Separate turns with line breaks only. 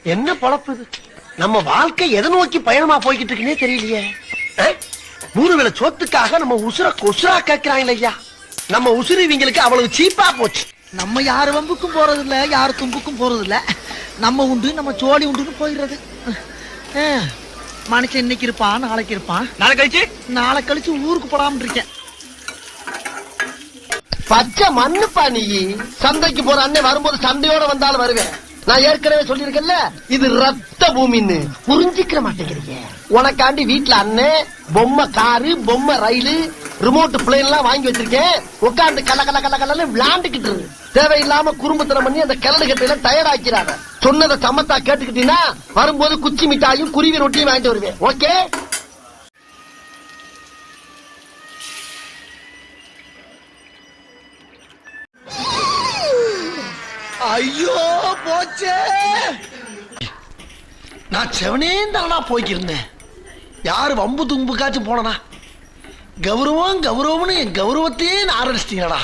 என்ன பொழப்பு இது? நம்ம வாழ்க்கை எதை நோக்கி பயணமா போய்கிட்டு இருக்குன்னே தெரியலையே. 3 வேளை சோத்துக்காக நம்ம உசுர கொசுரா கேட்கிறாங்களே ஐயா. நம்ம உசுறு இவங்களுக்கு அவ்வளவு சீப்பா போச்சு.
நம்ம யாரு வம்புக்கும் போறது இல்ல, யாரு தும்புக்கும் போறது இல்ல. நம்ம உண்டு நம்ம சோழி உண்டுன்னு போயிடுறது. மனுஷன் இன்னைக்கு இருப்பான், நாளைக்கு இருப்பான், நாளை கழிச்சு ஊருக்கு போடாம இருக்கேன்.
பச்சை மண்ணுப்பா நீ. சந்தைக்கு போற அண்ணன் வரும்போது சண்டையோட வந்தாலும் வருவேன். நான் ஏற்கனவே சொல்லியிருக்கேன்ல, இது ரத்த பூமின்னு புரிஞ்சிக்கிற மாட்டேங்கிறீங்க. உனக்காண்டி வீட்டுல அண்ணன் பொம்மை காரு, பொம்மை ரயிலு, ரிமோட் பிளேன் எல்லாம் வாங்கி வச்சிருக்கேன். உட்காந்து கல கல கல கலன்னு விளையாண்டுக்கிட்டு தேவையில்லாம குறும்புத்தனம் பண்ணி அந்த கிளடு கட்டையில தயாராக்கிறாங்க. சொன்னதை சமத்தா கேட்டுக்கிட்டீங்கன்னா வரும்போது குச்சி மிட்டாயும் குருவி ரொட்டியும் வாங்கிட்டு வருவேன். ஓகே? ஐயோ போச்சே. நான் செவனேந்தானா போய்க்கிருந்தேன். யாரு வம்பு தும்புக்காச்சும் போனா? கௌரவம் கௌரவம்னு என் கௌரவத்தையே நான் ஆரம்பிச்சிட்டீங்களா?